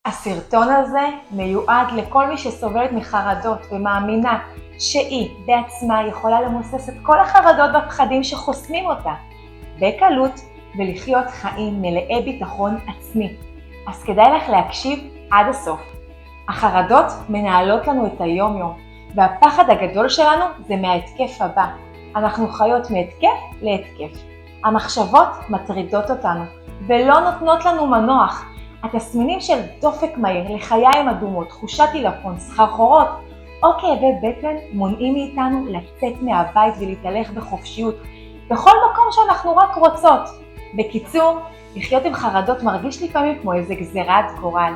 הסרטון הזה מיועד לכל מי שסובלת מחרדות ומאמינה שהיא בעצמה יכולה למוסס את כל החרדות והפחדים שחוסמים אותה בקלות ולחיות חיים מלאי ביטחון עצמי. אז כדאי לך להקשיב עד הסוף. החרדות מנהלות לנו את היום-יום, והפחד הגדול שלנו זה מההתקף הבא. אנחנו חיות מהתקף להתקף. המחשבות מטרידות אותנו ולא נותנות לנו מנוח. התסמינים של דופק מהיר, לחיים אדומות, תחושת עילפון, סחרחורות או כאבי בטן מונעים מאיתנו לצאת מהבית ולהתהלך בחופשיות בכל מקום שאנחנו רק רוצות. בקיצור, לחיות עם חרדות מרגיש לפעמים כמו איזה גזירת גורל.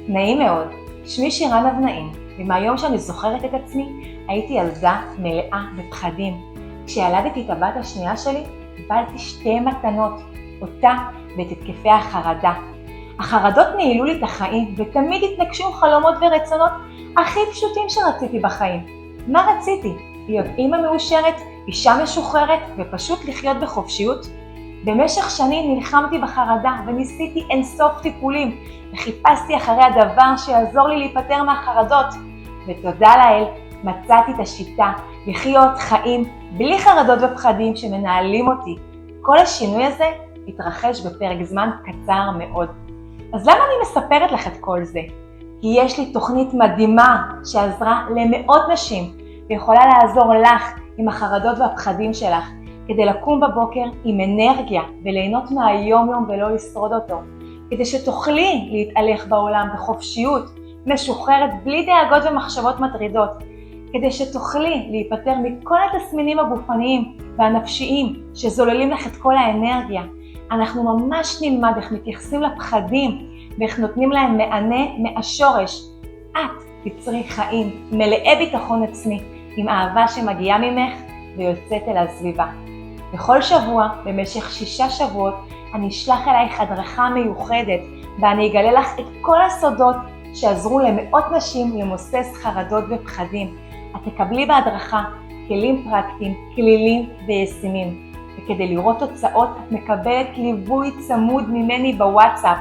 נעים מאוד, שמי שירן אבנאים, ומהיום שאני זוכרת את עצמי הייתי ילדה מלאה בפחדים. כשילדתי את הבת השנייה שלי, קיבלתי שתי מתנות, אותה ואת התקפי החרדה. החרדות ניהלו לי את החיים ותמיד התנגשו חלומות ורצונות הכי פשוטים שרציתי בחיים. מה רציתי? להיות אימא מאושרת, אישה משוחררת ופשוט לחיות בחופשיות? במשך שנים נלחמתי בחרדה וניסיתי אינסוף טיפולים וחיפשתי אחרי הדבר שיעזור לי להיפטר מהחרדות. ותודה לאל, מצאתי את השיטה לחיות חיים בלי חרדות ופחדים שמנהלים אותי. כל השינוי הזה התרחש בפרק זמן קצר מאוד. אז למה אני מספרת לך את כל זה? כי יש לי תוכנית מדהימה שעזרה למאות נשים ויכולה לעזור לך עם החרדות והפחדים שלך כדי לקום בבוקר עם אנרגיה וליהנות מהיום-יום ולא לשרוד אותו. כדי שתוכלי להתהלך בעולם בחופשיות, משוחררת, בלי דאגות ומחשבות מטרידות. כדי שתוכלי להיפטר מכל התסמינים הגופניים והנפשיים שזוללים לך את כל האנרגיה. אנחנו ממש נלמד איך מתייחסים לפחדים ואיך נותנים להם מענה מהשורש. את תצרי חיים מלאי ביטחון עצמי עם אהבה שמגיעה ממך ויוצאת אל הסביבה. בכל שבוע, במשך 6 שבועות, אני אשלח אלייך הדרכה מיוחדת ואני אגלה לך את כל הסודות שעזרו למאות נשים למוסס חרדות ופחדים. את תקבלי בהדרכה כלים פרקטיים, כלילים וישימים. וכדי לראות תוצאות את מקבלת ליווי צמוד ממני בוואטסאפ.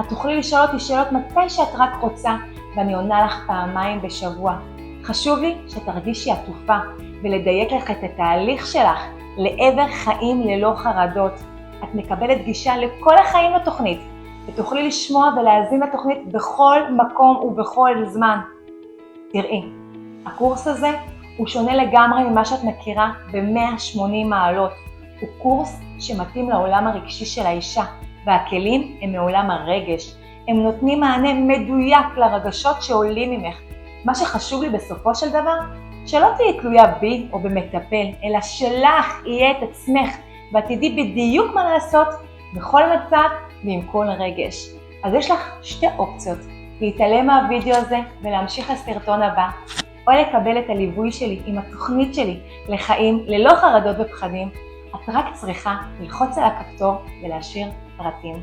את תוכלי לשאול אותי שאלות מתי שאת רק רוצה ואני עונה לך פעמיים בשבוע. חשוב לי שתרגישי עטופה ולדייק לך את התהליך שלך לעבר חיים ללא חרדות. את מקבלת גישה לכל החיים לתוכנית ותוכלי לשמוע ולהאזין לתוכנית בכל מקום ובכל זמן. תראי, הקורס הזה הוא שונה לגמרי ממה שאת מכירה ב-180 מעלות. הוא קורס שמתאים לעולם הרגשי של האישה, והכלים הם מעולם הרגש. הם נותנים מענה מדויק לרגשות שעולים ממך. מה שחשוב לי בסופו של דבר, שלא תהיי תלויה בי או במטפל, אלא שלך יהיה את עצמך, ותדעי בדיוק מה לעשות בכל מצב ועם כל רגש. אז יש לך 2 אופציות, להתעלם מהווידאו הזה ולהמשיך לסרטון הבא, או לקבל את הליווי שלי עם התוכנית שלי לחיים ללא חרדות ופחדים. את רק צריכה ללחוץ על הכפתור ולהשאיר פרטים.